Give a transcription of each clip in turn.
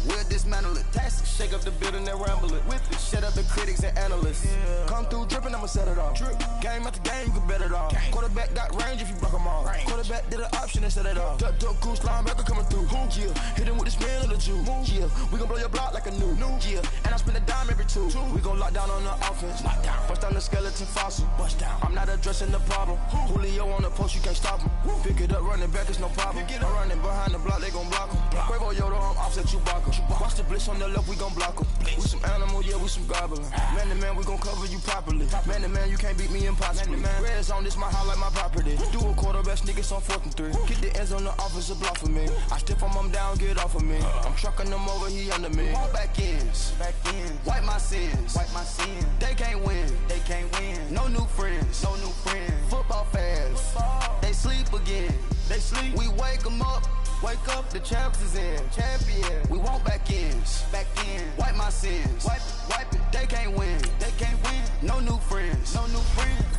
we'll dismantle it. Taxi, shake up the building and ramble it. Whip it, shut up the critics and analysts. Yeah. Come through dripping, I'ma set it off. Drip. Game after game, you can bet it off. Game. Quarterback got range if you block them all. Range. Quarterback did an option and set it off. Duck, goose, linebacker coming through. Yeah. Hit him with the spin of the Jew. Yeah. We gon' blow your block like a new. Yeah. And I spend a dime every two. We gon' lock down on the offense. Lock down. Bust down the skeleton fossil. Bust down. I'm not addressing the problem. Julio on the post, you can't stop him. Pick it up, running back, it's no problem. I'm running behind the block, they gon' block him. Quavo Yoda, I'm offset Chewbacca. Watch the blitz on the left, we gon' block him. We some animal, yeah, we some goblin. Man to man, we gon' cover you properly. Man to man, you can't beat me impossibly. Red zone, this my highlight, my property. Do a quarterback, niggas on 4th and 3. Get the ends on the offensive block for me. I stiff him down, get off of me. I'm trucking them over, he under me. All back ends, wipe my sins, They can't win, No new friends, Football fans, they sleep again. We wake them up. Wake up, the champs is in. Champion. We want back ends. Wipe my sins. Wipe it. They can't win. No new friends.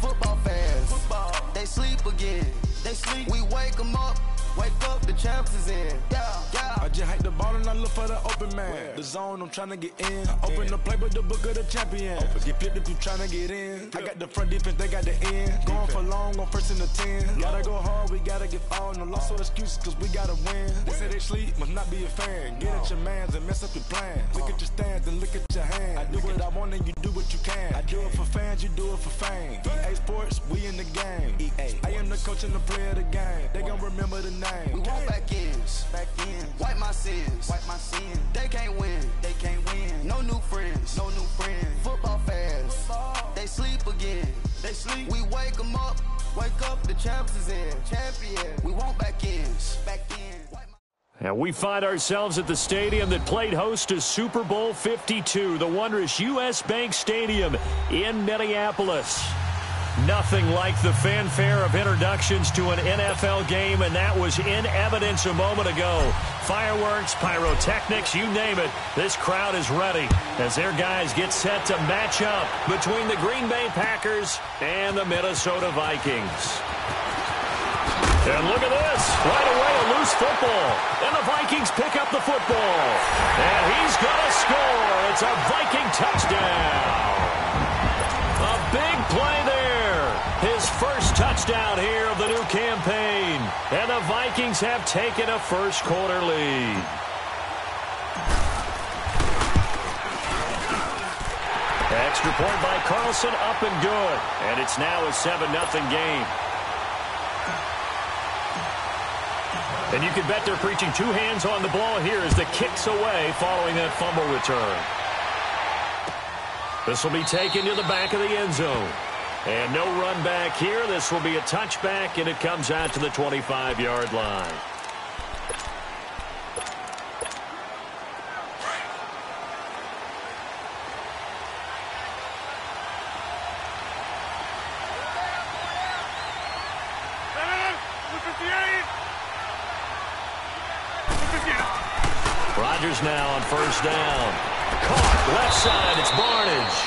Football fans. They sleep again. We wake them up. Wake up, the champs is in. Yeah. I just hike the ball and I look for the open man. The zone, I'm trying to get in. Open the playbook, the book of the champion. Get flipped if you trying to get in. I got the front defense, they got the end. Going for long, on 1st and the 10. Gotta go hard, we gotta get all. No loss or excuses, cause we gotta win. They say they sleep, must not be a fan. Get at your mans and mess up your plans. Look at your stands and look at your hands. I do what I want and you do what you can. I do it for fans, you do it for fame. EA Sports, we in the game. I am the coach and the player of the game. They gon' remember the name. We want back ends. Wipe my sins. They can't win. No new friends. Football fans. They sleep again. We wake them up. Wake up, the champs is in. Champion. We want back ends. And we find ourselves at the stadium that played host to Super Bowl 52, the wondrous U.S. Bank Stadium in Minneapolis. Nothing like the fanfare of introductions to an NFL game, and that was in evidence a moment ago. Fireworks, pyrotechnics, you name it. This crowd is ready as their guys get set to match up between the Green Bay Packers and the Minnesota Vikings. And look at this. Right away, a loose football. And the Vikings pick up the football. And he's going to score. It's a Viking touchdown. A big play there. His first touchdown here of the new campaign. And the Vikings have taken a first-quarter lead. Extra point by Carlson, up and good. And it's now a 7-0 game. And you can bet they're preaching two hands on the ball here as the kick's away following that fumble return. This will be taken to the back of the end zone. And no run back here. This will be a touchback, and it comes out to the 25-yard line. Rodgers now on first down. Caught left side. It's Barnage.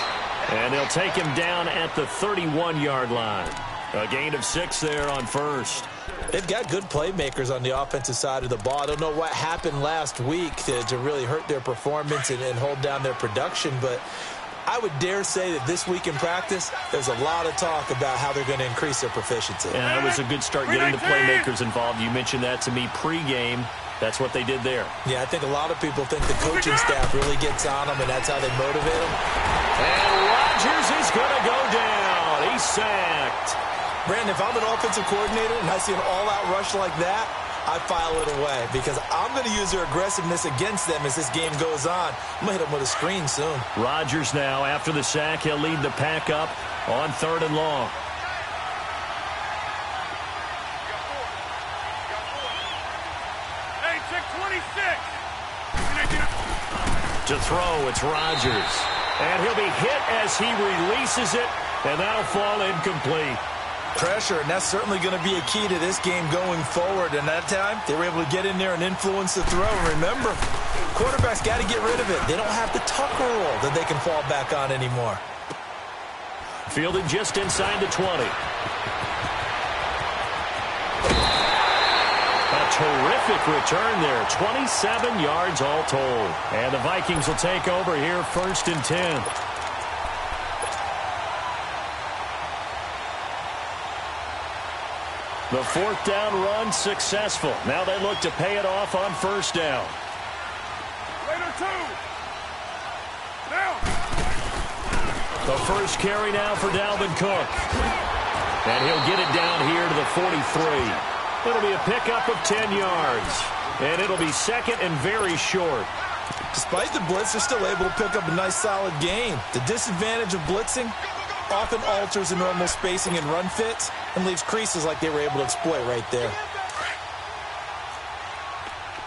And they'll take him down at the 31-yard line. A gain of 6 there on first. They've got good playmakers on the offensive side of the ball. I don't know what happened last week to really hurt their performance and hold down their production, but I would dare say that this week in practice, there's a lot of talk about how they're going to increase their proficiency. And that was a good start getting the playmakers involved. You mentioned that to me pregame. That's what they did there. Yeah, I think a lot of people think the coaching staff really gets on them, and that's how they motivate them. And Rodgers is going to go down. He's sacked. Brandon, if I'm an offensive coordinator and I see an all-out rush like that, I file it away because I'm going to use their aggressiveness against them as this game goes on. I'm going to hit them with a screen soon. Rodgers now, after the sack, he'll lead the pack up on 3rd and long. To throw, it's Rodgers. And he'll be hit as he releases it, and that'll fall incomplete. Pressure, and that's certainly going to be a key to this game going forward. And that time, they were able to get in there and influence the throw. And remember, quarterbacks got to get rid of it. They don't have the Tucker roll that they can fall back on anymore. Fielded just inside the 20. A terrific return there. 27 yards all told. And the Vikings will take over here 1st and 10. The 4th down run successful. Now they look to pay it off on 1st down. Later, 2. Down. The first carry now for Dalvin Cook. And he'll get it down here to the 43. It'll be a pickup of 10 yards. And it'll be 2nd and very short. Despite the blitz, they're still able to pick up a nice solid gain. The disadvantage of blitzing often alters the normal spacing and run fits and leaves creases like they were able to exploit right there.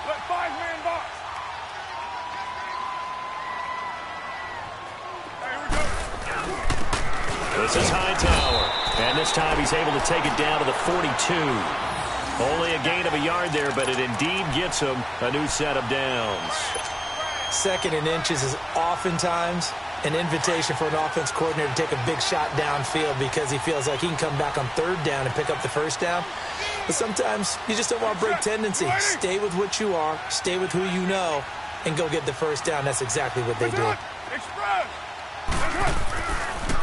Let 5-man box. Hey, here we go. This is Hightower. And this time he's able to take it down to the 42. Only a gain of a yard there, but it indeed gets him a new set of downs. 2nd and inches is oftentimes an invitation for an offense coordinator to take a big shot downfield because he feels like he can come back on 3rd down and pick up the 1st down. But sometimes you just don't want to break tendency. Stay with what you are, stay with who you know, and go get the 1st down. That's exactly what they did. Express.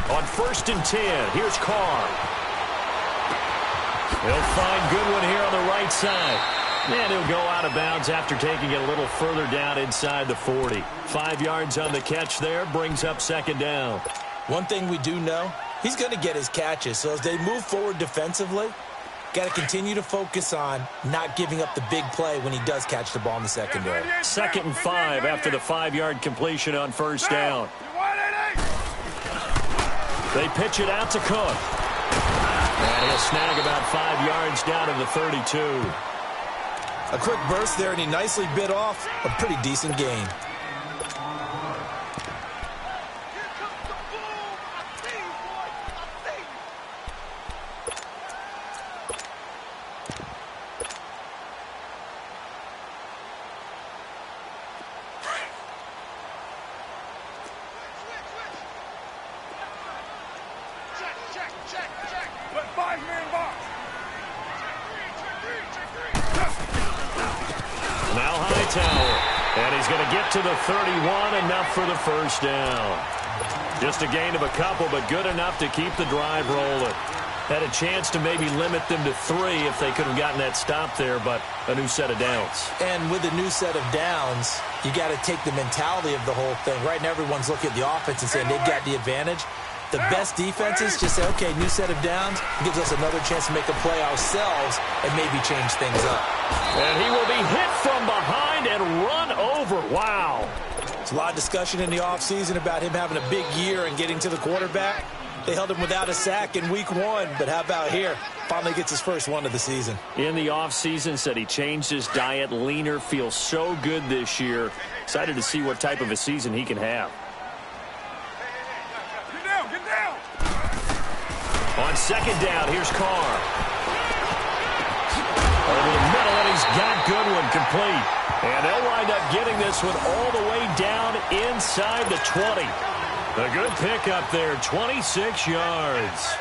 On 1st and 10, here's Carr. He'll find Goodwin here on the right side. And he'll go out of bounds after taking it a little further down inside the 40. 5 yards on the catch there, brings up 2nd down. One thing we do know, he's going to get his catches. So as they move forward defensively, got to continue to focus on not giving up the big play when he does catch the ball in the secondary. 2nd and 5 after the 5-yard completion on 1st down. They pitch it out to Cook. And he'll snag about 5 yards down to the 32. A quick burst there, and he nicely bit off a pretty decent gain. Let 5-man box. Now Hightower. And he's going to get to the 31, enough for the 1st down. Just a gain of a couple, but good enough to keep the drive rolling. Had a chance to maybe limit them to 3 if they could have gotten that stop there, but a new set of downs. And with a new set of downs, you got to take the mentality of the whole thing. Right now, everyone's looking at the offense and saying they've got the advantage. The best defenses just say, okay, new set of downs, gives us another chance to make a play ourselves and maybe change things up. And he will be hit from behind and run over. Wow. There's a lot of discussion in the offseason about him having a big year and getting to the quarterback. They held him without a sack in week 1, but how about here? Finally gets his first one of the season. In the offseason, said he changed his diet, leaner, feels so good this year. Excited to see what type of a season he can have. Get down. On 2nd down, here's Carr. Over the middle, and he's got Goodwin complete. And they'll wind up getting this one all the way down inside the 20. A good pickup there, 26 yards.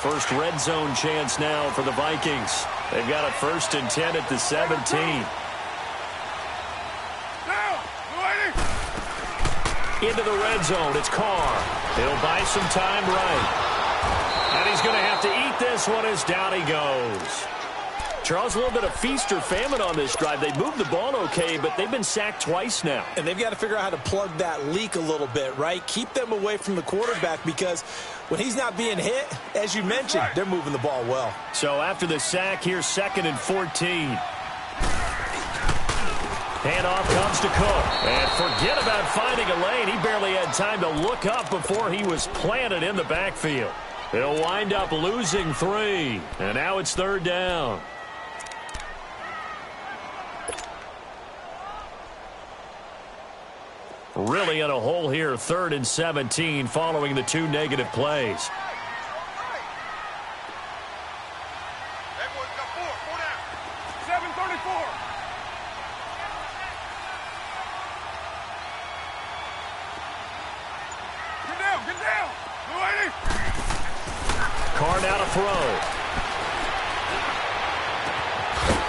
First red zone chance now for the Vikings. They've got a 1st and 10 at the 17. Into the red zone, it's Carr. He'll buy some time right. And he's going to have to eat this one as down he goes. Charles, a little bit of feast or famine on this drive. They moved the ball okay, but they've been sacked twice now. And they've got to figure out how to plug that leak a little bit, right? Keep them away from the quarterback because when he's not being hit, as you mentioned, they're moving the ball well. So after the sack, here's 2nd and 14. Handoff comes to Cook. And forget about finding a lane. He barely had time to look up before he was planted in the backfield. He'll wind up losing 3. And now it's 3rd down. Really in a hole here, 3rd and 17 following the 2 negative plays. Everyone's got 4 down. 7:34. Get down. Lady. Carr now to throw.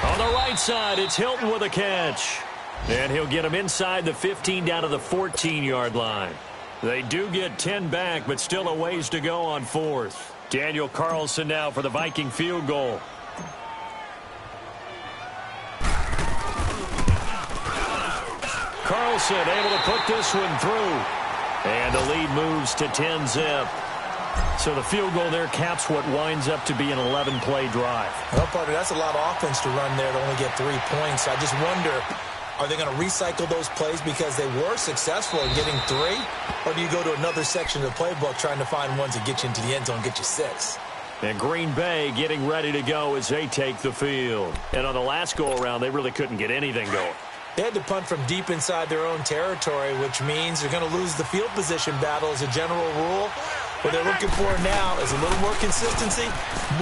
On the the right side, it's Hilton with a catch. And he'll get him inside the 15 down to the 14-yard line. They do get 10 back, but still a ways to go on fourth. Daniel Carlson now for the Viking field goal. Carlson able to put this one through. And the lead moves to 10-zip. So the field goal there caps what winds up to be an 11-play drive. Well, partner, that's a lot of offense to run there to only get 3 points. I just wonder, are they going to recycle those plays because they were successful in getting 3? Or do you go to another section of the playbook trying to find ones that get you into the end zone and get you 6? And Green Bay getting ready to go as they take the field. And on the last go-around, they really couldn't get anything going. They had to punt from deep inside their own territory, which means they're going to lose the field position battle as a general rule. What they're looking for now is a little more consistency,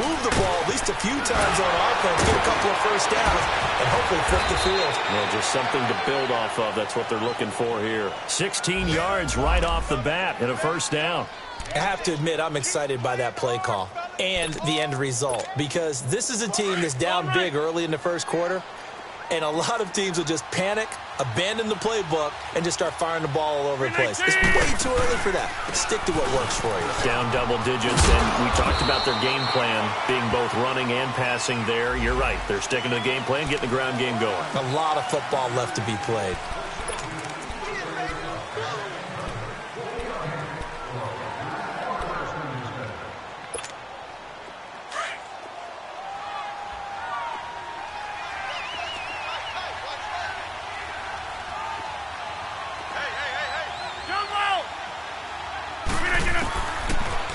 move the ball at least a few times on offense, get a couple of first downs, and hopefully flip the field. Well, just something to build off of. That's what they're looking for here. 16 yards right off the bat and a first down. I have to admit, I'm excited by that play call and the end result, because this is a team that's down big early in the first quarter, and a lot of teams will just panic, abandon the playbook, and just start firing the ball all over the place. It's way too early for that. Stick to what works for you. Down double digits, and we talked about their game plan being both running and passing there. You're right. They're sticking to the game plan, getting the ground game going. A lot of football left to be played.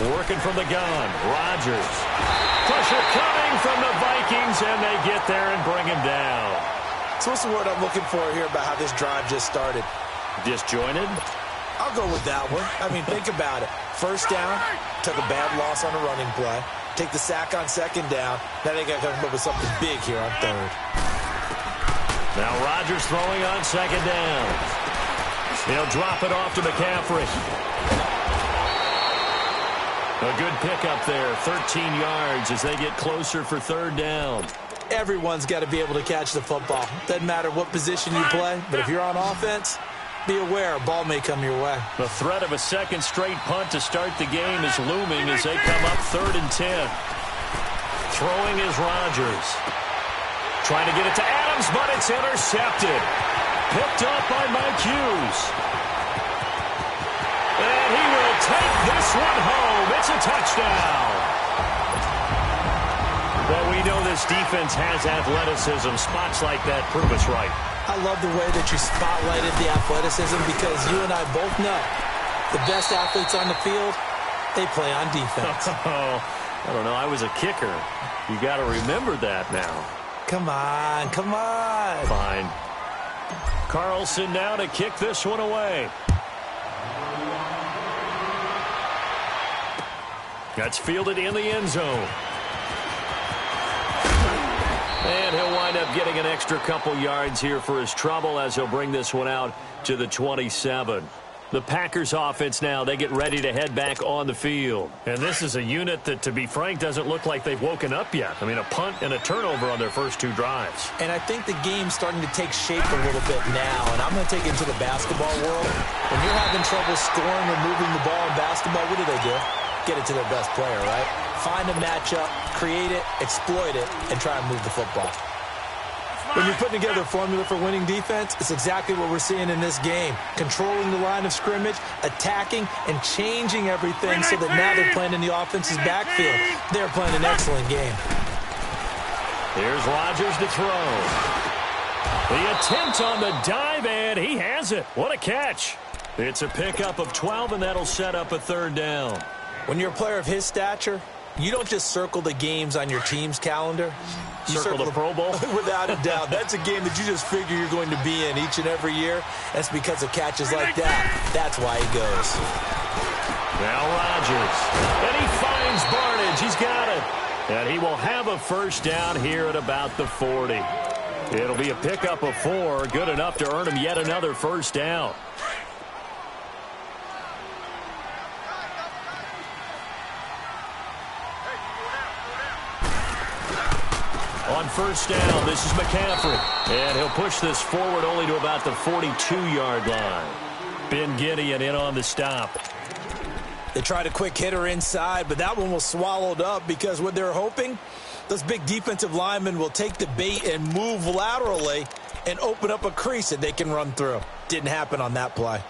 Working from the gun, Rodgers. Pressure coming from the Vikings, and they get there and bring him down. So what's the word I'm looking for here about how this drive just started? Disjointed? I'll go with that one. I mean, think about it. First down, took a bad loss on a running play. Take the sack on second down. Now they got to come up with something big here on third. Now Rodgers throwing on second down. He'll drop it off to McCaffrey. A good pickup there, 13 yards as they get closer for third down. Everyone's got to be able to catch the football. Doesn't matter what position you play, but if you're on offense, be aware a ball may come your way. The threat of a second straight punt to start the game is looming as they come up 3rd and 10. Throwing is Rodgers. Trying to get it to Adams, but it's intercepted. Picked up by Mike Hughes. And he will take this one home. It's a touchdown. Well, we know this defense has athleticism. Spots like that prove us right. I love the way that you spotlighted the athleticism, because you and I both know the best athletes on the field, they play on defense. Oh, I don't know. I was a kicker. You got to remember that now. Come on, come on. Fine. Carlson now to kick this one away. That's fielded in the end zone. And he'll wind up getting an extra couple yards here for his trouble as he'll bring this one out to the 27. The Packers offense now, they get ready to head back on the field. And this is a unit that, to be frank, doesn't look like they've woken up yet. I mean, a punt and a turnover on their first 2 drives. And I think the game's starting to take shape a little bit now. And I'm going to take it into the basketball world. When you're having trouble scoring or moving the ball in basketball, what do? Get it to their best player, right? Find a matchup, create it, exploit it, and try and move the football. When you're putting together a formula for winning defense, it's exactly what we're seeing in this game. Controlling the line of scrimmage, attacking, and changing everything so that now they're playing in the offense's backfield. They're playing an excellent game. Here's Rodgers to throw. The attempt on the dive, and he has it. What a catch. It's a pickup of 12, and that'll set up a 3rd down. When you're a player of his stature, you don't just circle the games on your team's calendar. You circle the Pro Bowl? Without a doubt. That's a game that you just figure you're going to be in each and every year. That's because of catches like that. That's why he goes. Now Rodgers. And he finds Barnage. He's got it. And he will have a first down here at about the 40. It'll be a pickup of 4. Good enough to earn him yet another first down. On first down. This is McCaffrey. And he'll push this forward only to about the 42-yard line. Ben Gideon in on the stop. They tried a quick hitter inside, but that one was swallowed up because what they're hoping, those big defensive linemen will take the bait and move laterally and open up a crease that they can run through. Didn't happen on that play.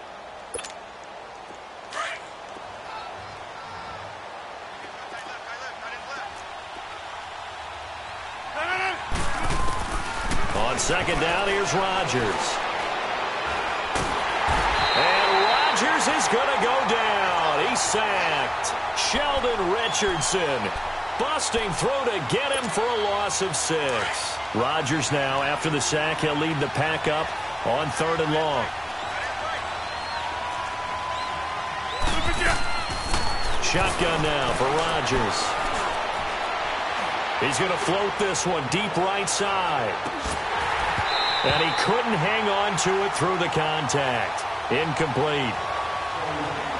On second down, here's Rodgers. And Rodgers is going to go down. He's sacked. Sheldon Richardson busting through to get him for a loss of 6. Rodgers now, after the sack, he'll lead the pack up on 3rd and long. Shotgun now for Rodgers. He's going to float this one deep right side. And he couldn't hang on to it through the contact. Incomplete.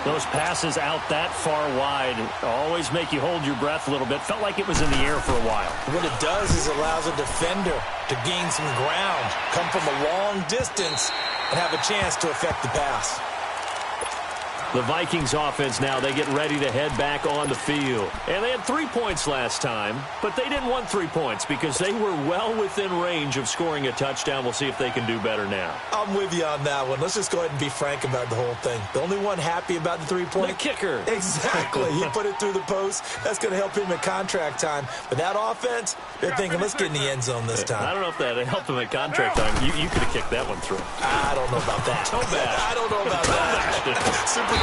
Those passes out that far wide always make you hold your breath a little bit. Felt like it was in the air for a while. What it does is allows a defender to gain some ground, come from a long distance, and have a chance to affect the pass. The Vikings offense now, they get ready to head back on the field. And they had 3 points last time, but they didn't want 3 points because they were well within range of scoring a touchdown. We'll see if they can do better now. I'm with you on that one. Let's just go ahead and be frank about the whole thing. The only one happy about the 3-point. The kicker. Exactly. He put it through the post. That's going to help him at contract time. But that offense, they're thinking, let's get in the end zone this time. I don't know if that helped him at contract time. You could have kicked that one through. I don't know about that. So bad. I don't know about that. Super tough.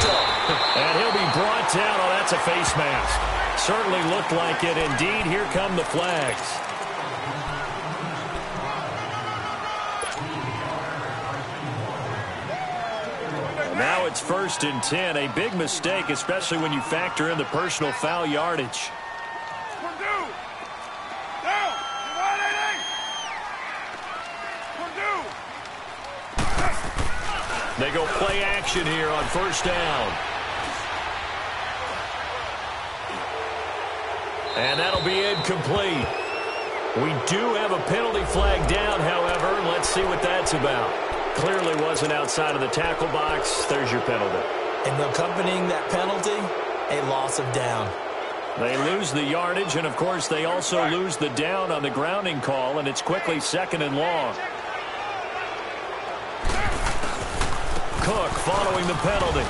And he'll be brought down. Oh, that's a face mask. Certainly looked like it. Indeed, here come the flags. And now it's 1st and 10. A big mistake, especially when you factor in the personal foul yardage. They go play action here on 1st down. And that'll be incomplete. We do have a penalty flag down, however. Let's see what that's about. Clearly wasn't outside of the tackle box. There's your penalty. And accompanying that penalty, a loss of down. They lose the yardage, and, of course, they also lose the down on the grounding call, and it's quickly 2nd and long. Cook following the penalty.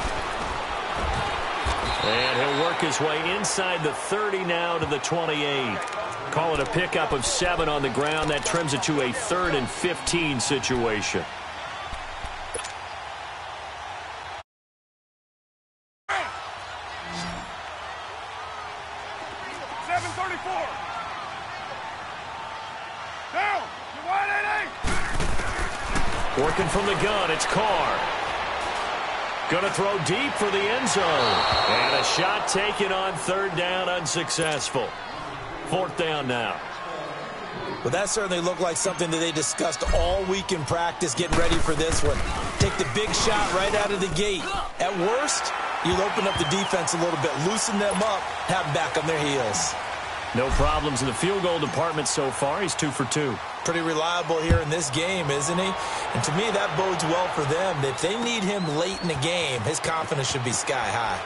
And he'll work his way inside the 30 now to the 28. Call it a pickup of 7 on the ground. That trims it to a 3rd and 15 situation. Working from the gun, it's Carr. Going to throw deep for the end zone. And a shot taken on 3rd down, unsuccessful. 4th down now. Well, that certainly looked like something that they discussed all week in practice, getting ready for this one. Take the big shot right out of the gate. At worst, you'll open up the defense a little bit, loosen them up, have them back on their heels. No problems in the field goal department so far. He's 2 for 2. Pretty reliable here in this game, isn't he? And to me, that bodes well for them. If they need him late in the game, his confidence should be sky high.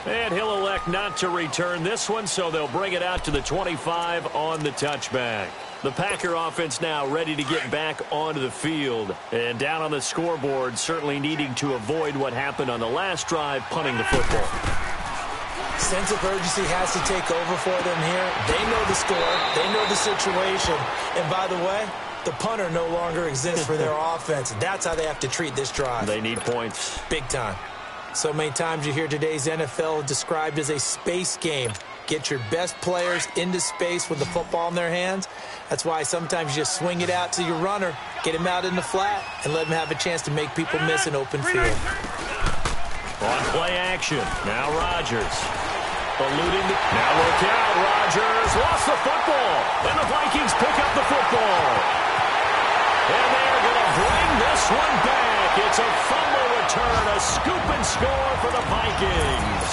And he'll elect not to return this one, so they'll bring it out to the 25 on the touchback. The Packer offense now ready to get back onto the field. And down on the scoreboard, certainly needing to avoid what happened on the last drive, punting the football. Sense of urgency has to take over for them here. They know the score. They know the situation. And by the way, the punter no longer exists for their offense. That's how they have to treat this drive. They need points. Big time. So many times you hear today's NFL described as a space game. Get your best players into space with the football in their hands. That's why sometimes you just swing it out to your runner, get him out in the flat, and let him have a chance to make people miss an open field. On play action. Now Rodgers. Eluding the... Now look out. Rodgers lost the football. And the Vikings pick up the football. And they're going to bring this one back. It's a fumble return. A scoop and score for the Vikings.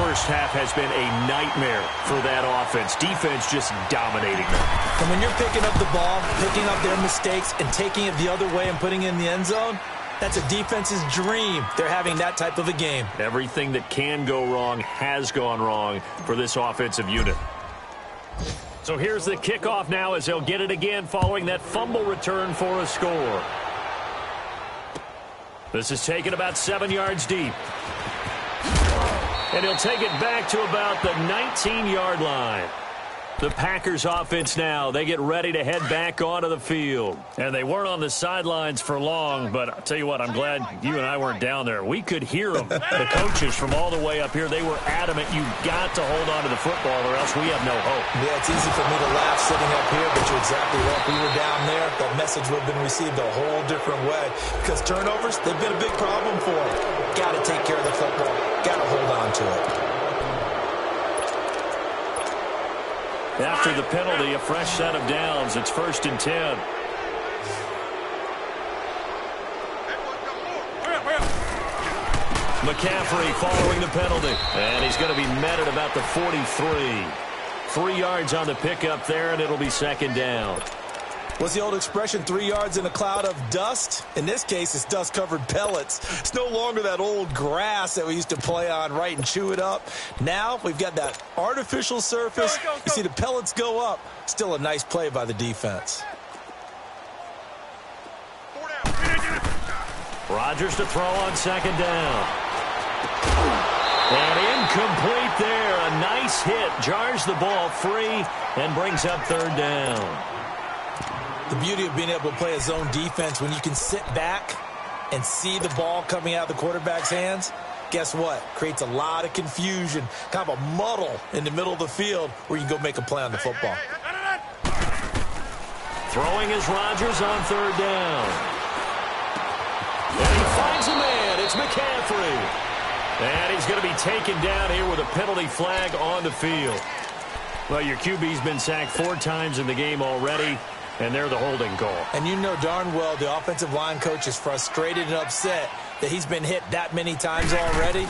first half has been a nightmare for that offense. Defense just dominating them. And when you're picking up the ball, picking up their mistakes, and taking it the other way and putting it in the end zone, that's a defense's dream. They're having that type of a game. Everything that can go wrong has gone wrong for this offensive unit. So here's the kickoff now as they'll get it again following that fumble return for a score. This is taken about 7 yards deep. And he'll take it back to about the 19-yard line. The Packers offense now, they get ready to head back onto the field. And they weren't on the sidelines for long, but I'll tell you what, I'm glad you and I weren't down there. We could hear them. The coaches from all the way up here, they were adamant, you've got to hold on to the football or else we have no hope. Yeah, it's easy for me to laugh sitting up here, but you're exactly right. If we were down there, that message would have been received a whole different way. Because turnovers, they've been a big problem for them. Got to take care of the football. Got to hold on to it. After the penalty, a fresh set of downs. It's 1st and 10. McCaffrey following the penalty. And he's going to be met at about the 43. 3 yards on the pickup there, and it'll be 2nd down. What's the old expression, 3 yards in a cloud of dust? In this case, it's dust-covered pellets. It's no longer that old grass that we used to play on, right, and chew it up. Now we've got that artificial surface. You see the pellets go up. Still a nice play by the defense. Rodgers to throw on 2nd down. And incomplete there. A nice hit. Jars the ball free and brings up 3rd down. The beauty of being able to play a zone defense when you can sit back and see the ball coming out of the quarterback's hands, guess what? Creates a lot of confusion, kind of a muddle in the middle of the field where you can go make a play on the football. Throwing is Rodgers on 3rd down. And he finds a man. It's McCaffrey. And he's going to be taken down here with a penalty flag on the field. Well, your QB's been sacked 4 times in the game already. And they're the holding call. And you know darn well the offensive line coach is frustrated and upset that he's been hit that many times already.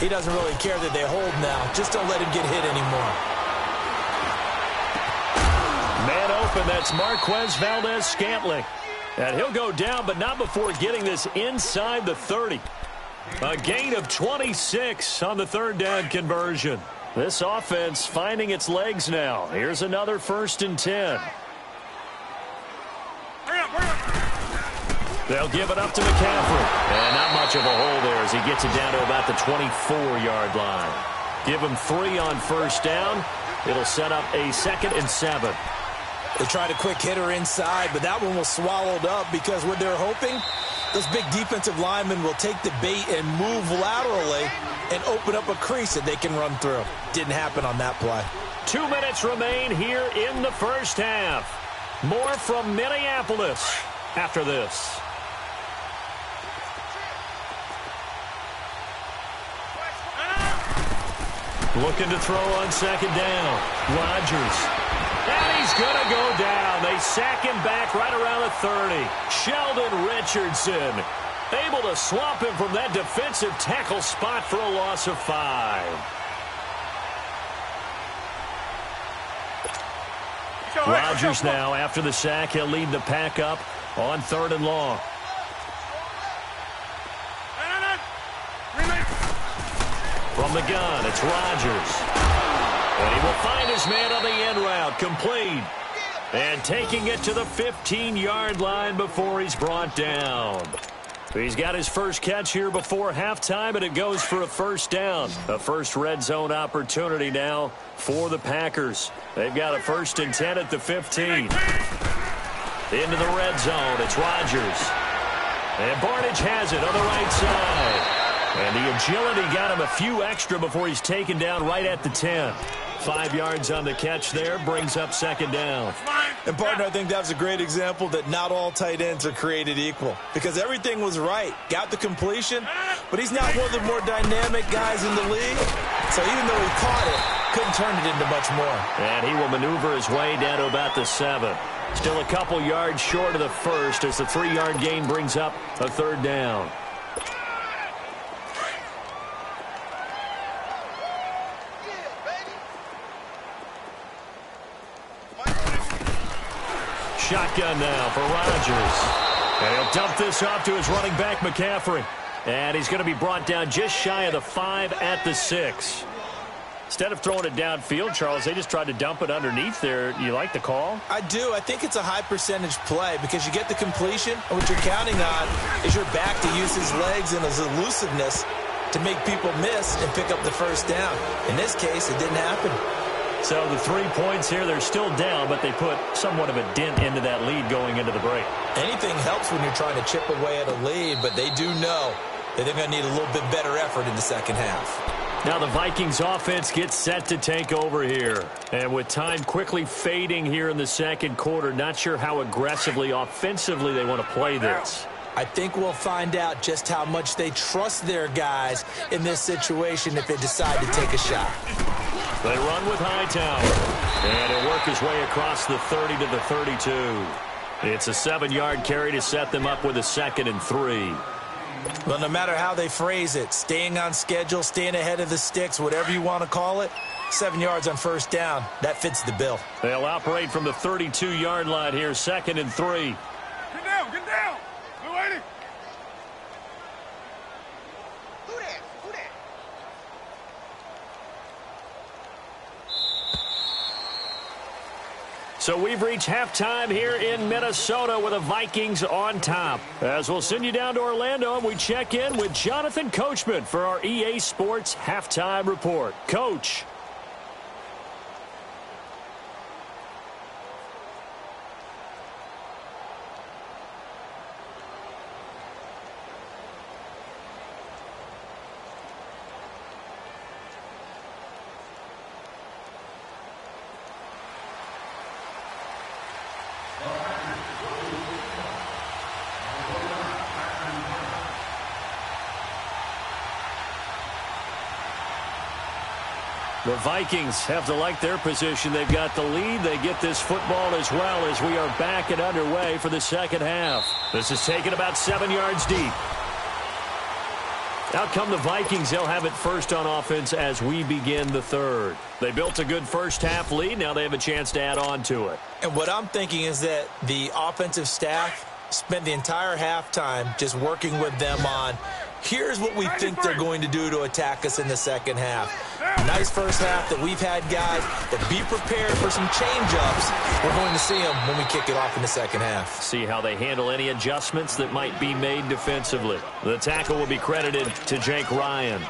He doesn't really care that they hold now. Just don't let him get hit anymore. Man open, that's Marquez Valdez-Scantling. And he'll go down, but not before getting this inside the 30. A gain of 26 on the 3rd down conversion. This offense finding its legs now. Here's another 1st and 10. They'll give it up to McCaffrey. And not much of a hole there as he gets it down to about the 24-yard line. Give him 3 on 1st down. It'll set up a 2nd and 7. They tried a quick hitter inside, but that one was swallowed up because what they're hoping, those big defensive linemen will take the bait and move laterally and open up a crease that they can run through. Didn't happen on that play. 2 minutes remain here in the first half. More from Minneapolis after this. Looking to throw on 2nd down. Rodgers. And he's going to go down. They sack him back right around the 30. Sheldon Richardson able to swamp him from that defensive tackle spot for a loss of 5. Rodgers now, after the sack, he'll lead the pack up on 3rd and long. From the gun, it's Rodgers. And he will find his man on the end route, complete. And taking it to the 15-yard line before he's brought down. He's got his first catch here before halftime, and it goes for a 1st down. A first red zone opportunity now for the Packers. They've got a 1st and 10 at the 15. Into the red zone, it's Rodgers. And Barnidge has it on the right side. And the agility got him a few extra before he's taken down right at the 10. 5 yards on the catch there, brings up 2nd down. And, partner, I think that was a great example that not all tight ends are created equal. Because everything was right. Got the completion, but he's not one of the more dynamic guys in the league. So even though he caught it, couldn't turn it into much more. And he will maneuver his way down to about the 7. Still a couple yards short of the 1st as the 3-yard gain brings up a 3rd down. shotgun now for Rodgers. And he'll dump this off to his running back, McCaffrey. And he's going to be brought down just shy of the 5 at the 6. Instead of throwing it downfield, Charles, they just tried to dump it underneath there. You like the call? I do. I think it's a high percentage play because you get the completion, and what you're counting on is your back to use his legs and his elusiveness to make people miss and pick up the first down. In this case, it didn't happen. So the 3 points here, they're still down, but they put somewhat of a dent into that lead going into the break. Anything helps when you're trying to chip away at a lead, but they do know that they're going to need a little bit better effort in the second half. Now the Vikings offense gets set to take over here. And with time quickly fading here in the second quarter, not sure how aggressively, offensively they want to play this. I think we'll find out just how much they trust their guys in this situation if they decide to take a shot. They run with Hightower. And he'll work his way across the 30 to the 32. It's a 7-yard carry to set them up with a 2nd and 3. Well, no matter how they phrase it, staying on schedule, staying ahead of the sticks, whatever you want to call it, 7 yards on first down, that fits the bill. They'll operate from the 32-yard line here, 2nd and 3. Get down, get down. We're waiting. Who that? Who that? So we've reached halftime here in Minnesota with the Vikings on top. As we'll send you down to Orlando, and we check in with Jonathan Coachman for our EA Sports Halftime Report. Coach. The Vikings have to like their position. They've got the lead. They get this football as well as we are back and underway for the second half. This is taken about 7 yards deep. Out come the Vikings. They'll have it first on offense as we begin the third. They built a good first half lead. Now they have a chance to add on to it. And what I'm thinking is that the offensive staff spent the entire halftime just working with them on, here's what we think they're going to do to attack us in the second half. Nice first half that we've had, guys, but be prepared for some change-ups. We're going to see them when we kick it off in the second half. See how they handle any adjustments that might be made defensively. The tackle will be credited to Jake Ryan.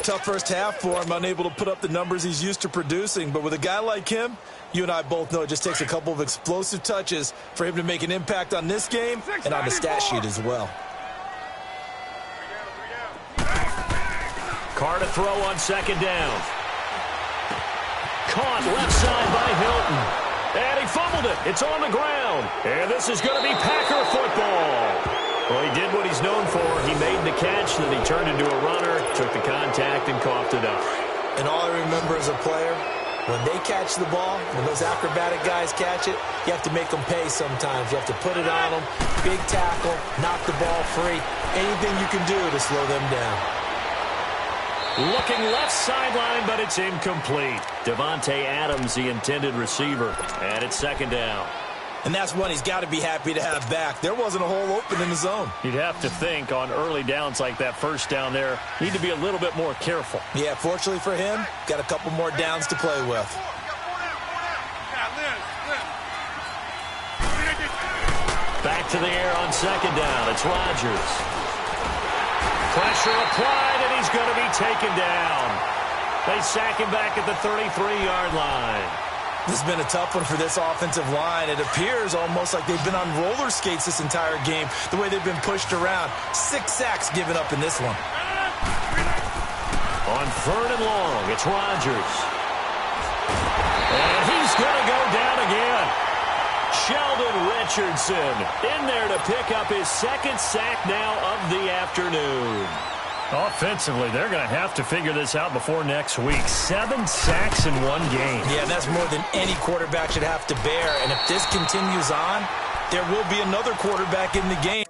Tough first half for him, unable to put up the numbers he's used to producing. But with a guy like him, you and I both know it just takes a couple of explosive touches for him to make an impact on this game and on the stat sheet as well. Carr to throw on second down. Caught left side by Hilton. And he fumbled it. It's on the ground. And this is going to be Packer football. Well, he did what he's known for. He made the catch, then he turned into a runner, took the contact, and coughed it up. And all I remember as a player, when they catch the ball, when those acrobatic guys catch it, you have to make them pay sometimes. You have to put it on them, big tackle, knock the ball free. Anything you can do to slow them down. Looking left sideline, but it's incomplete. Devontae Adams, the intended receiver. And it's second down. And that's one he's got to be happy to have back. There wasn't a hole open in the zone. You'd have to think on early downs like that first down there, need to be a little bit more careful. Yeah, fortunately for him, got a couple more downs to play with. Back to the air on second down. It's Rodgers. Pressure applied, and he's going to be taken down. They sack him back at the 33-yard line. This has been a tough one for this offensive line. It appears almost like they've been on roller skates this entire game, the way they've been pushed around. 6 sacks given up in this one. On third and long, it's Rodgers. And he's going to go down again. Sheldon Richardson in there to pick up his second sack now of the afternoon. Offensively, they're going to have to figure this out before next week. 7 sacks in one game. Yeah, that's more than any quarterback should have to bear. And if this continues on, there will be another quarterback in the game.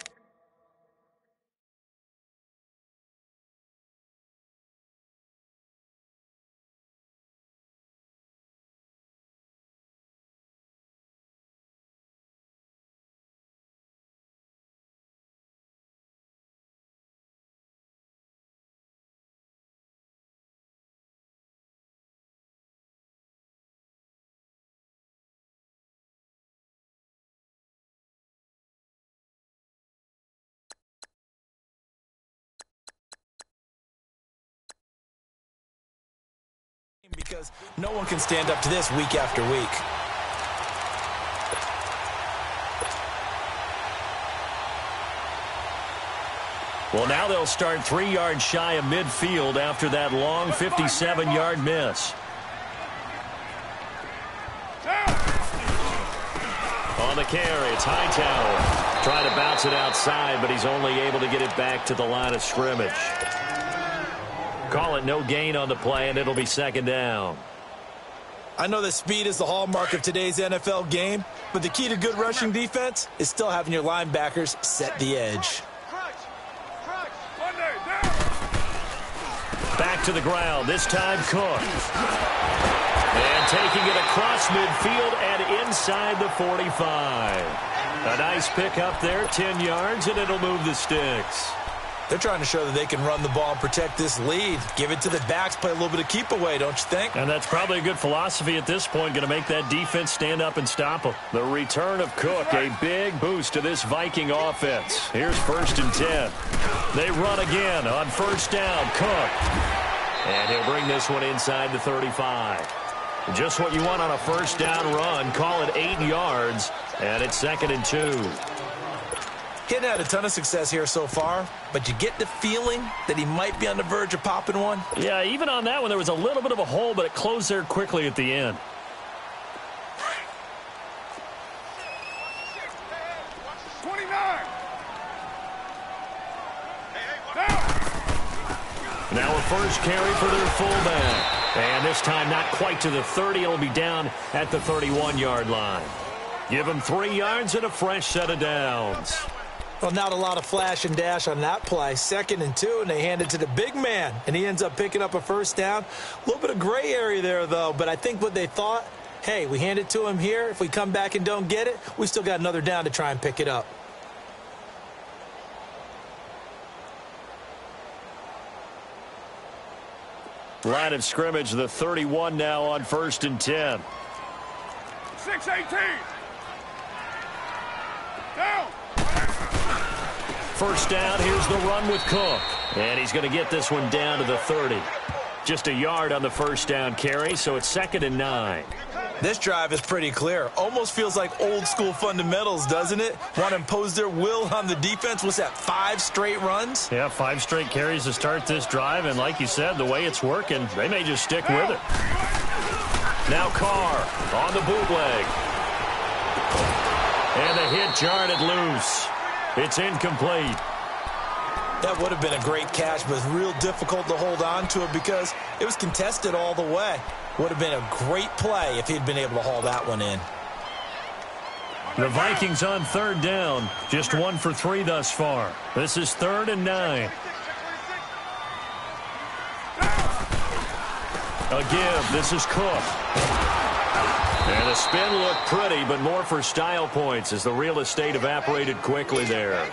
because no one can stand up to this week after week. Well, now they'll start 3 yards shy of midfield after that long 57-yard miss. On the carry, it's Hightower. Trying to bounce it outside, but he's only able to get it back to the line of scrimmage. Call it no gain on the play, and it'll be second down. I know that speed is the hallmark of today's NFL game, but the key to good rushing defense is still having your linebackers set the edge. Back to the ground, this time Cook. And taking it across midfield and inside the 45. A nice pick up there, 10 yards, and it'll move the sticks. They're trying to show that they can run the ball and protect this lead. Give it to the backs, play a little bit of keep away, don't you think? And that's probably a good philosophy at this point, going to make that defense stand up and stop them. The return of Cook, a big boost to this Viking offense. Here's 1st and 10. They run again on 1st down, Cook. And he'll bring this one inside the 35. Just what you want on a 1st down run. Call it 8 yards, and it's 2nd and 2. He hadn't had a ton of success here so far, but you get the feeling that he might be on the verge of popping one. Yeah, even on that one, there was a little bit of a hole, but it closed there quickly at the end. Now a first carry for their fullback. And this time not quite to the 30. It'll be down at the 31-yard line. Give him 3 yards and a fresh set of downs. Well, not a lot of flash and dash on that play. 2nd and 2, and they hand it to the big man, and he ends up picking up a 1st down. A little bit of gray area there, though, but I think what they thought, hey, we hand it to him here. If we come back and don't get it, we still got another down to try and pick it up. Line of scrimmage, the 31 now on 1st and 10. 6-18. Down. 1st down, here's the run with Cook. And he's going to get this one down to the 30. Just a yard on the 1st down carry, so it's 2nd and 9. This drive is pretty clear. Almost feels like old school fundamentals, doesn't it? Want to impose their will on the defense. What's that, 5 straight runs? Yeah, 5 straight carries to start this drive, and like you said, the way it's working, they may just stick with it. Now Carr on the bootleg. And the hit jarred it loose. It's incomplete. That would have been a great catch, but it's real difficult to hold on to it because it was contested all the way. Would have been a great play if he'd been able to haul that one in. The Vikings on 3rd down. Just 1 for 3 thus far. This is 3rd and 9. A give. This is Cook. And the spin looked pretty, but more for style points as the real estate evaporated quickly there.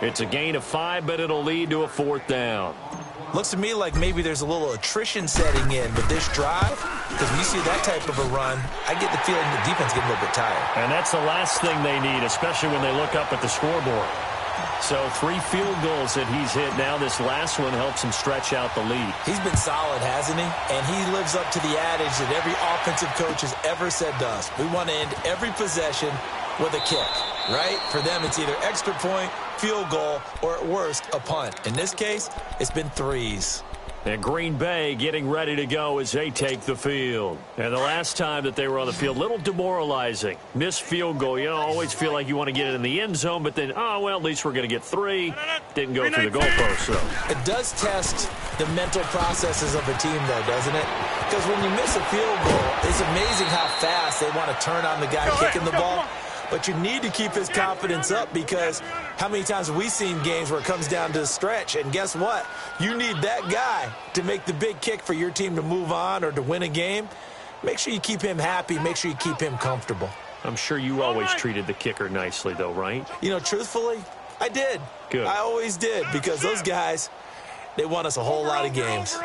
It's a gain of 5, but it'll lead to a 4th down. Looks to me like maybe there's a little attrition setting in with this drive, because when you see that type of a run, I get the feeling the defense getting a little bit tired. And that's the last thing they need, especially when they look up at the scoreboard. So 3 field goals that he's hit now. This last one helps him stretch out the lead. He's been solid, hasn't he? And he lives up to the adage that every offensive coach has ever said to us. We want to end every possession with a kick, right? For them, it's either extra point, field goal, or at worst, a punt. In this case, it's been 3s. And Green Bay getting ready to go as they take the field. And the last time that they were on the field, a little demoralizing. Missed field goal. You always feel like you want to get it in the end zone, but then, oh, well, at least we're going to get 3. Didn't go through the goalpost, though. It does test the mental processes of a team, though, doesn't it? Because when you miss a field goal, it's amazing how fast they want to turn on the guy kicking the ball. But you need to keep his confidence up because how many times have we seen games where it comes down to the stretch? And guess what? You need that guy to make the big kick for your team to move on or to win a game. Make sure you keep him happy. Make sure you keep him comfortable. I'm sure you always treated the kicker nicely, though, right? You know, truthfully, I did. Good. I always did because those guys, they won us a whole lot of games. Over.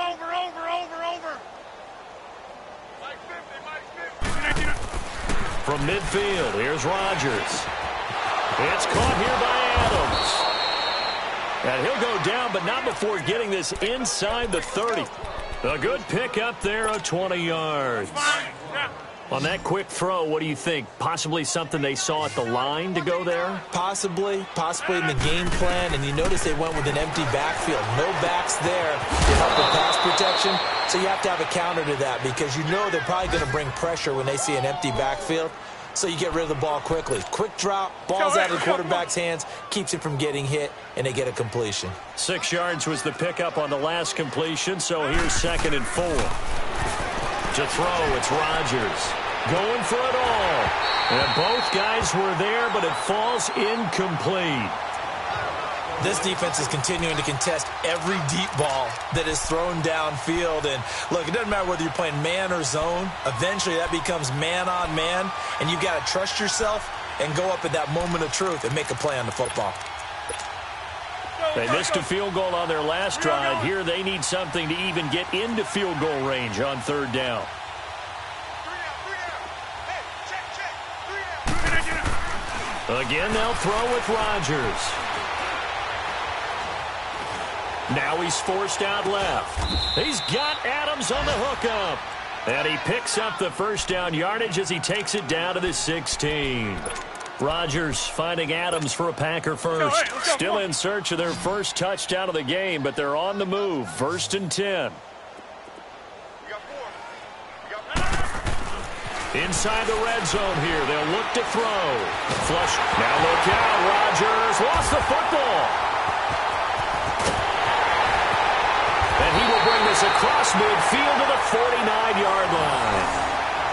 From midfield, here's Rodgers. It's caught here by Adams. And he'll go down, but not before getting this inside the 30. A good pick up there of 20 yards. On that quick throw, what do you think? Possibly something they saw at the line to go there? Possibly in the game plan. And you notice they went with an empty backfield. No backs there to help with pass protection. So you have to have a counter to that because you know they're probably going to bring pressure when they see an empty backfield. So you get rid of the ball quickly. Quick drop, ball's out of the quarterback's hands, keeps it from getting hit, and they get a completion. 6 yards was the pickup on the last completion, so here's 2nd and 4. To throw, it's Rodgers. Going for it all. And both guys were there, but it falls incomplete. This defense is continuing to contest every deep ball that is thrown downfield. And, look, it doesn't matter whether you're playing man or zone. Eventually, that becomes man on man. And you've got to trust yourself and go up at that moment of truth and make a play on the football. They missed a field goal on their last drive. Here they need something to even get into field goal range on 3rd down. Again, they'll throw with Rodgers. Now he's forced out left. He's got Adams on the hookup. And he picks up the 1st down yardage as he takes it down to the 16. Rodgers finding Adams for a Packer first. Still in search of their first touchdown of the game, but they're on the move. 1st and 10. Inside the red zone here. They'll look to throw. Flush. Now look out. Rodgers lost the football. And he will bring this across midfield to the 49-yard line.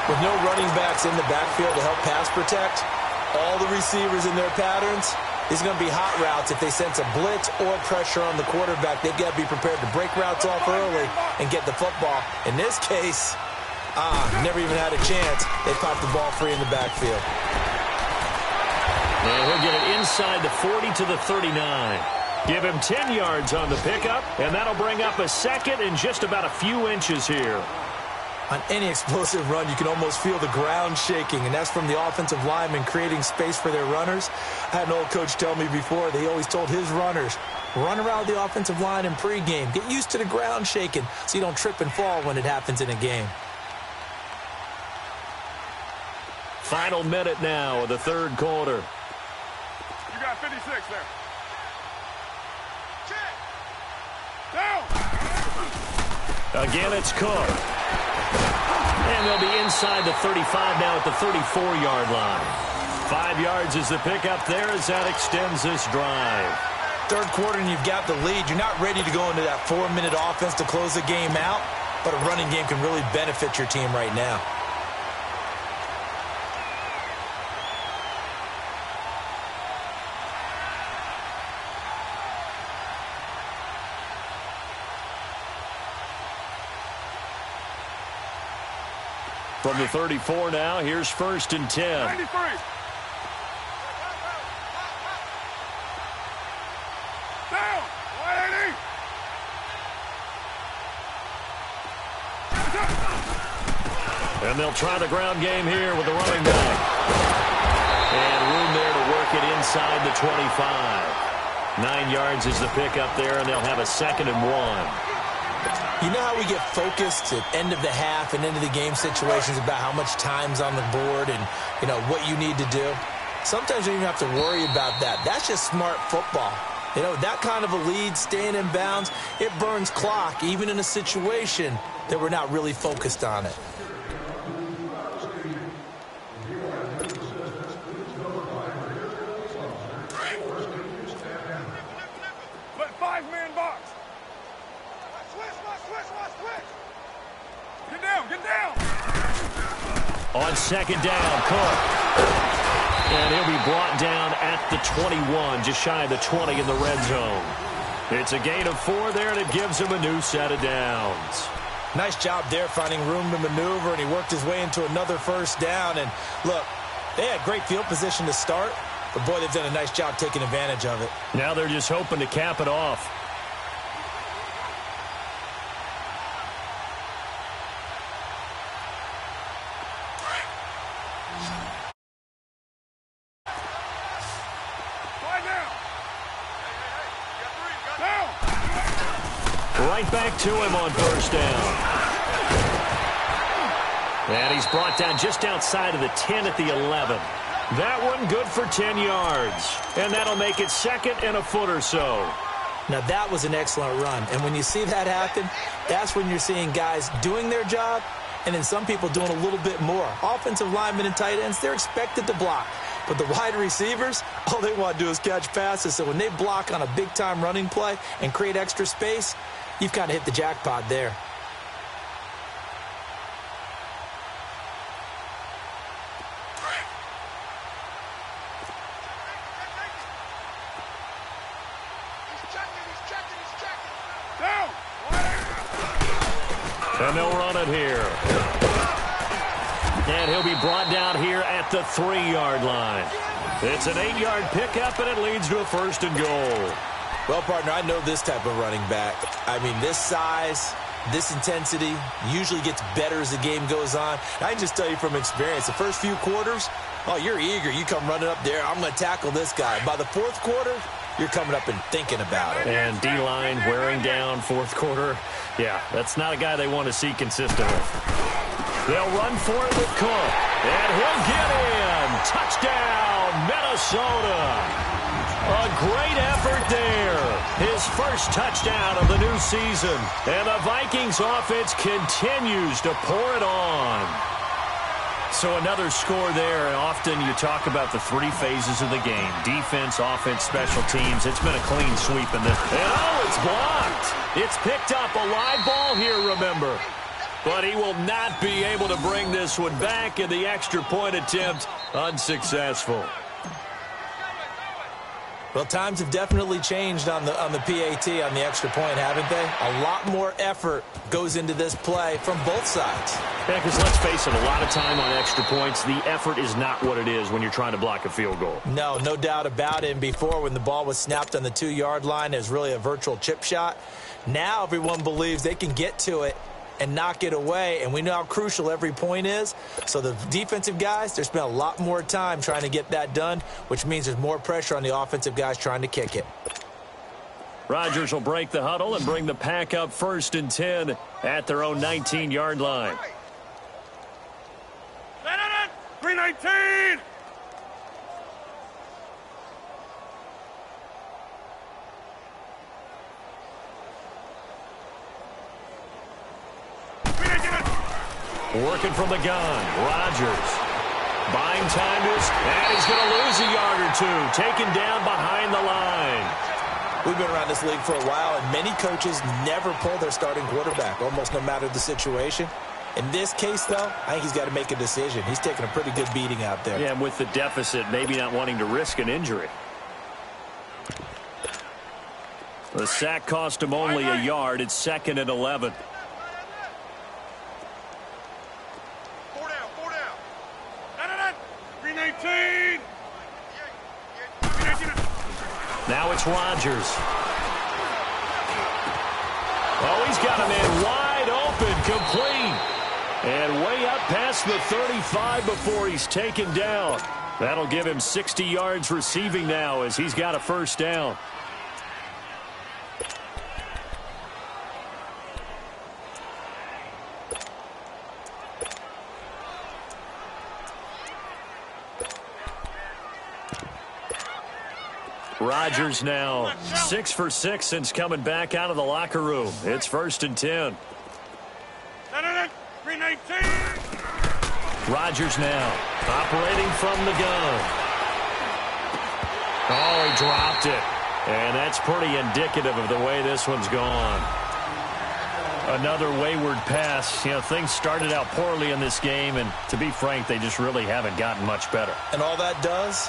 With no running backs in the backfield to help pass protect, all the receivers in their patterns, these are going to be hot routes. If they sense a blitz or pressure on the quarterback, they've got to be prepared to break routes off early and get the football. In this case, never even had a chance. They popped the ball free in the backfield. And he'll get it inside the 40 to the 39. Give him 10 yards on the pickup, and that'll bring up a 2nd and just about a few inches here. On any explosive run, you can almost feel the ground shaking, and that's from the offensive linemen creating space for their runners. I had an old coach tell me before, they always told his runners, run around the offensive line in pregame. Get used to the ground shaking so you don't trip and fall when it happens in a game. Final minute now of the 3rd quarter. You got 56 there. Down. Again, it's Cook. And they'll be inside the 35 now at the 34-yard line. 5 yards is the pickup there as that extends this drive. 3rd quarter and you've got the lead. You're not ready to go into that 4-minute offense to close the game out, but a running game can really benefit your team right now. From the 34 now, here's 1st and 10. 93. Down. 180. And they'll try the ground game here with the running back. And room there to work it inside the 25. 9 yards is the pickup there, and they'll have a 2nd and 1. You know how we get focused at end of the half and end of the game situations about how much time's on the board and, you know, what you need to do? Sometimes you don't even have to worry about that. That's just smart football. You know, that kind of a lead, staying in bounds, it burns clock, even in a situation that we're not really focused on it. But 5-man box. Get down. On 2nd down, Cook. And he'll be brought down at the 21, just shy of the 20 in the red zone. It's a gain of 4 there, and it gives him a new set of downs. Nice job there finding room to maneuver, and he worked his way into another 1st down. And, look, they had great field position to start, but, boy, they've done a nice job taking advantage of it. Now they're just hoping to cap it off. right back to him on first down. And he's brought down just outside of the 10 at the 11. That one good for 10 yards. And that'll make it 2nd and a foot or so. Now, that was an excellent run. And when you see that happen, that's when you're seeing guys doing their job and then some people doing a little bit more. Offensive linemen and tight ends, they're expected to block. But the wide receivers, all they want to do is catch passes. So when they block on a big-time running play and create extra space, you've kind of hit the jackpot there. And they'll run it here. And he'll be brought down here at the 3-yard line. It's an 8-yard pickup, and it leads to a 1st and goal. Well, partner, I know this type of running back. I mean, this size, this intensity usually gets better as the game goes on. I can just tell you from experience, the first few quarters, oh, you're eager. You come running up there, I'm going to tackle this guy. By the 4th quarter, you're coming up and thinking about it. And D-line wearing down 4th quarter. Yeah, that's not a guy they want to see consistently. They'll run for it with Cook. And he'll get in. Touchdown, Minnesota. A great effort there. His first touchdown of the new season. And the Vikings offense continues to pour it on. So another score there, and often you talk about the 3 phases of the game. Defense, offense, special teams. It's been a clean sweep in this. And oh, it's blocked. It's picked up. A live ball here, remember. But he will not be able to bring this one back, and the extra point attempt unsuccessful. Well, times have definitely changed on the PAT, on the extra point, haven't they? A lot more effort goes into this play from both sides. Yeah, because let's face it, a lot of time on extra points, the effort is not what it is when you're trying to block a field goal. No doubt about it. And before, when the ball was snapped on the 2-yard line, it was really a virtual chip shot. Now everyone believes they can get to it and knock it away, and we know how crucial every point is. So the defensive guys, they spent a lot more time trying to get that done, which means there's more pressure on the offensive guys trying to kick it. Rodgers will break the huddle and bring the pack up 1st and 10 at their own 19-yard line. 319! Working from the gun, Rodgers. Buying time and he's going to lose a yard or 2. Taken down behind the line. We've been around this league for a while, and many coaches never pull their starting quarterback, almost no matter the situation. In this case, though, I think he's got to make a decision. He's taking a pretty good beating out there. Yeah, and with the deficit, maybe not wanting to risk an injury. The sack cost him only a yard. It's 2nd and 11. Now it's Rodgers. Oh, he's got a man wide open, complete. And way up past the 35 before he's taken down. That'll give him 60 yards receiving now as he's got a 1st down. Rodgers now 6 for 6 since coming back out of the locker room. It's 1st and 10. 319! Rodgers now operating from the gun. Oh, he dropped it. And that's pretty indicative of the way this one's gone. Another wayward pass. You know, things started out poorly in this game, and to be frank, they just really haven't gotten much better. And all that does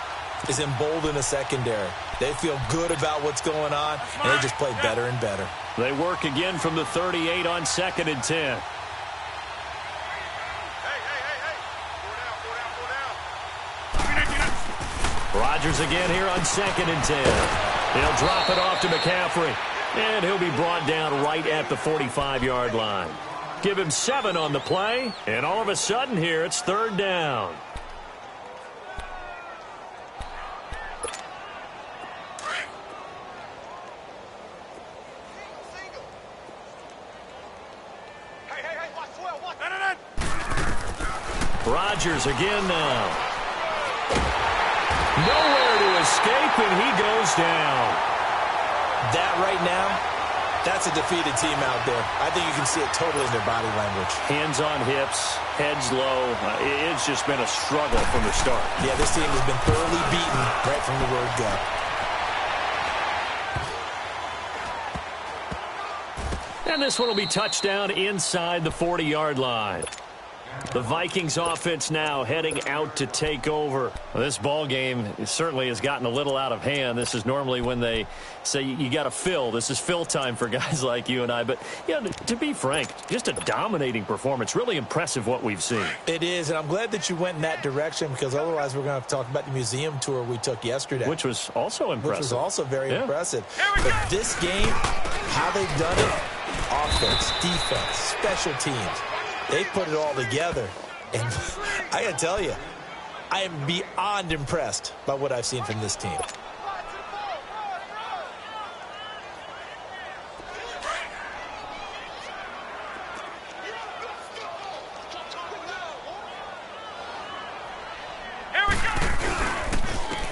is embolden a secondary. They feel good about what's going on, and they just play better and better. They work again from the 38 on 2nd and 10. Rodgers again here on 2nd and 10. He'll drop it off to McCaffrey, and he'll be brought down right at the 45-yard line. Give him 7 on the play, and all of a sudden here it's 3rd down. Rodgers again now. Nowhere to escape, and he goes down. That right now, that's a defeated team out there. I think you can see it totally in their body language. Hands on hips, heads low. It's just been a struggle from the start. Yeah, this team has been thoroughly beaten right from the word go. And this one will be touchdown inside the 40-yard line. The Vikings offense now heading out to take over. Well, this ball game certainly has gotten a little out of hand. This is normally when they say you got to fill. This is fill time for guys like you and I. But, you know, to be frank, just a dominating performance. Really impressive what we've seen. It is, and I'm glad that you went in that direction because otherwise we're going to have to talk about the museum tour we took yesterday. Which was also impressive. Which was also very impressive. But this game, how they've done it, offense, defense, special teams, they put it all together. And I got to tell you, I am beyond impressed by what I've seen from this team.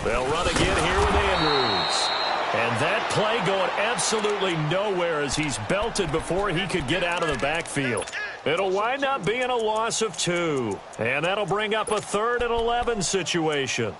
They'll run again here with Andrews. And that play going absolutely nowhere as he's belted before he could get out of the backfield. It'll wind up being a loss of 2. And that'll bring up a 3rd and 11 situation.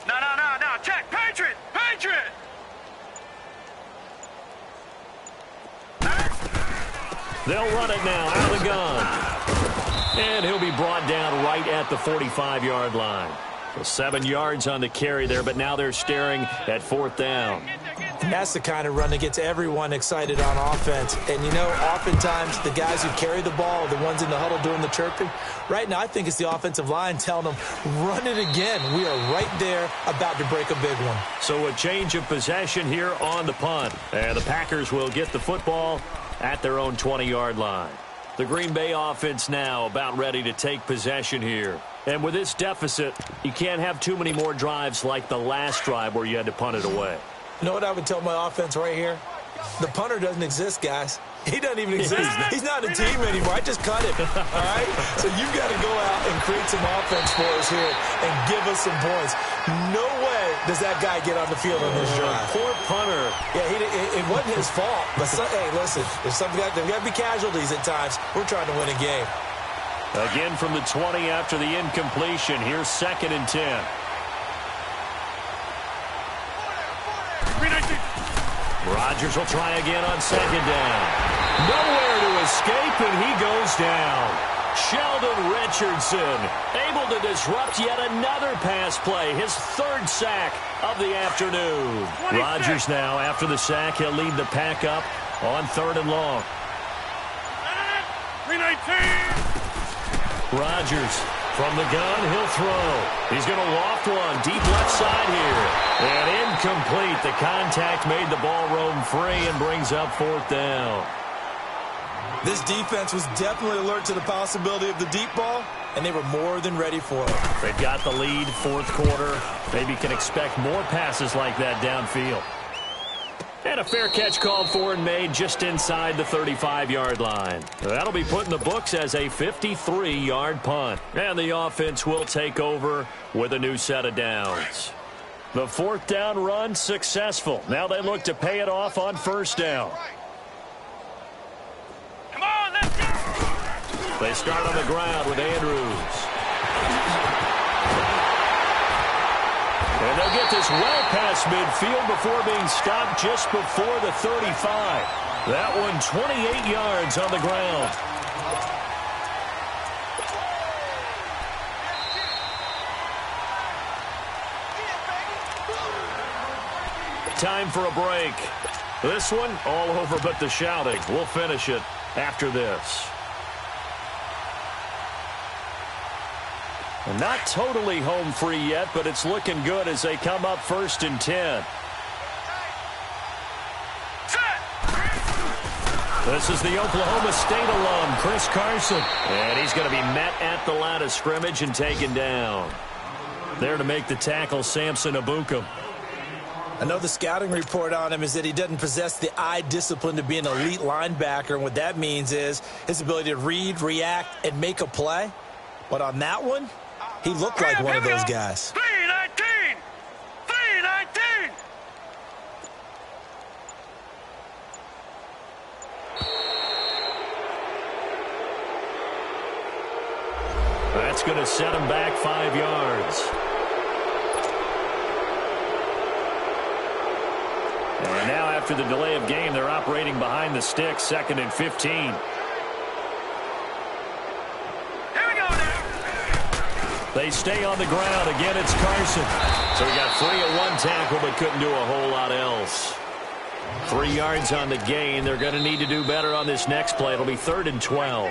No, check, Patriot! They'll run it now out of the gun. And he'll be brought down right at the 45-yard line. So 7 yards on the carry there, but now they're staring at 4th down. And that's the kind of run that gets everyone excited on offense. And, you know, oftentimes the guys who carry the ball, the ones in the huddle doing the chirping, right now I think it's the offensive line telling them, run it again. We are right there about to break a big one. So a change of possession here on the punt. And the Packers will get the football at their own 20-yard line. The Green Bay offense now about ready to take possession here. And with this deficit, you can't have too many more drives like the last drive where you had to punt it away. You know what I would tell my offense right here? The punter doesn't exist, guys. He doesn't even exist. He's not a team anymore. I just cut him. All right? So you've got to go out and create some offense for us here and give us some points. No way does that guy get on the field on this drive. Poor punter. Yeah, it wasn't his fault. But, hey, listen, there's got to be casualties at times. We're trying to win a game. Again from the 20 after the incompletion. Here's 2nd and 10. Rodgers will try again on 2nd down. Nowhere to escape, and he goes down. Sheldon Richardson able to disrupt yet another pass play. His 3rd sack of the afternoon. 26. Rodgers now, after the sack, he'll lead the pack up on 3rd and long. 319. Rodgers from the gun, he'll throw. He's going to loft one deep left side here. And incomplete. The contact made the ball roam free and brings up 4th down. This defense was definitely alert to the possibility of the deep ball, and they were more than ready for it. They've got the lead, 4th quarter. Maybe can expect more passes like that downfield. And a fair catch called for and made just inside the 35-yard line. That'll be put in the books as a 53-yard punt. And the offense will take over with a new set of downs. The 4th down run successful. Now they look to pay it off on 1st down. Come on, let's go! They start on the ground with Andrews. And they'll get this well past midfield before being stopped just before the 35. That one 28 yards on the ground. Time for a break. This one all over but the shouting. We'll finish it after this. Not totally home free yet, but it's looking good as they come up 1st and 10. This is the Oklahoma State alum, Chris Carson. And he's going to be met at the line of scrimmage and taken down. There to make the tackle, Samson Abukum. I know the scouting report on him is that he doesn't possess the eye discipline to be an elite linebacker. And what that means is his ability to read, react, and make a play. But on that one, he looked like one of those guys. 319! 319! That's going to set him back 5 yards. And now after the delay of game, they're operating behind the sticks, 2nd and 15. Here we go now. They stay on the ground. Again, it's Carson. So he got free at one tackle, but couldn't do a whole lot else. 3 yards on the gain. They're going to need to do better on this next play. It'll be 3rd and 12.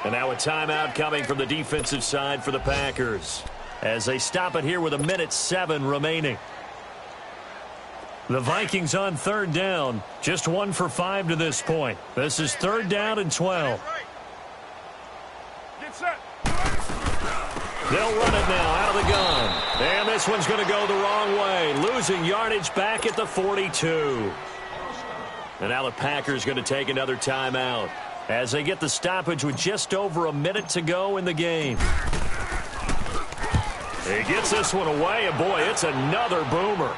And now a timeout coming from the defensive side for the Packers as they stop it here with 1:07 remaining. The Vikings on 3rd down, just 1 for 5 to this point. This is 3rd down and 12. Get set. They'll run it now out of the gun. And this one's going to go the wrong way, losing yardage back at the 42. And now the Packers going to take another timeout as they get the stoppage with just over 1 minute to go in the game. He gets this one away, and boy, it's another boomer.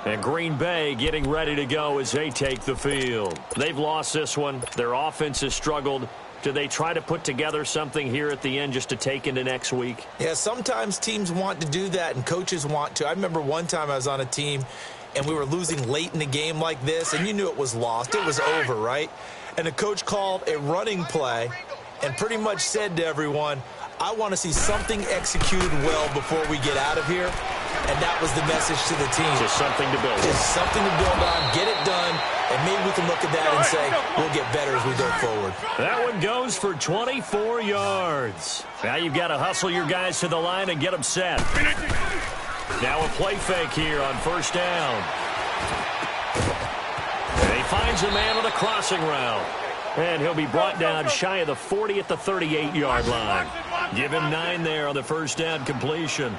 And Green Bay getting ready to go as they take the field. They've lost this one. Their offense has struggled. Do they try to put together something here at the end just to take into next week? Yeah, sometimes teams want to do that, and coaches want to. I remember one time I was on a team, and we were losing late in the game like this, and you knew it was lost. It was over, right? And the coach called a running play and pretty much said to everyone, I want to see something executed well before we get out of here. And that was the message to the team. Just something to build on. Just something to build on, get it done, and maybe we can look at that and say we'll get better as we go forward. That one goes for 24 yards. Now you've got to hustle your guys to the line and get them set. Now a play fake here on 1st down. And he finds a man on the crossing route. And he'll be brought down shy of the 40 at the 38-yard line. Give him 9 there on the 1st down completion.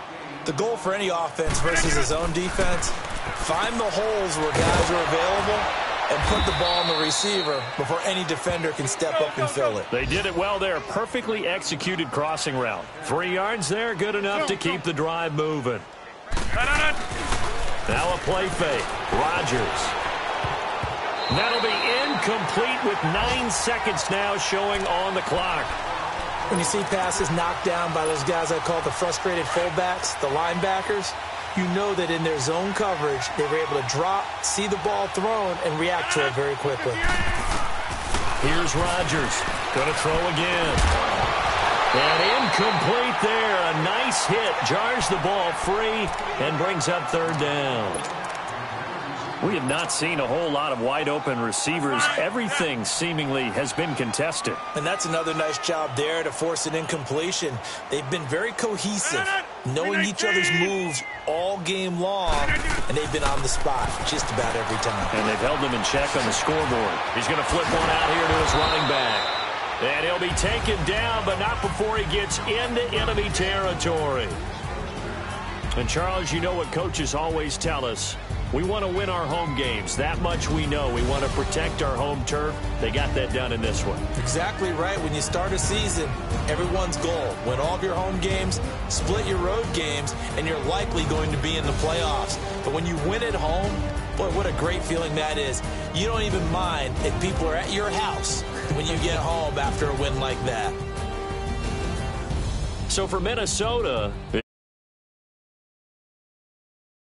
The goal for any offense versus his own defense, find the holes where guys are available and put the ball on the receiver before any defender can step up and fill it. They did it well there. Perfectly executed crossing route. 3 yards there, good enough to keep the drive moving. Now a play fake. Rodgers. That'll be incomplete with 9 seconds now showing on the clock. When you see passes knocked down by those guys I call the frustrated fullbacks, the linebackers, you know that in their zone coverage, they were able to drop, see the ball thrown, and react to it very quickly. Here's Rodgers. Going to throw again. And incomplete there. A nice hit. Jars the ball free and brings up 3rd down. We have not seen a whole lot of wide-open receivers. Everything seemingly has been contested. And that's another nice job there to force an incompletion. They've been very cohesive, knowing each other's moves all game long, and they've been on the spot just about every time. And they've held them in check on the scoreboard. He's going to flip one out here to his running back. And he'll be taken down, but not before he gets into enemy territory. And, Charles, you know what coaches always tell us. We want to win our home games. That much we know. We want to protect our home turf. They got that done in this one. Exactly right. When you start a season, everyone's goal, win all of your home games, split your road games, and you're likely going to be in the playoffs. But when you win at home, boy, what a great feeling that is. You don't even mind if people are at your house when you get home after a win like that. So for Minnesota,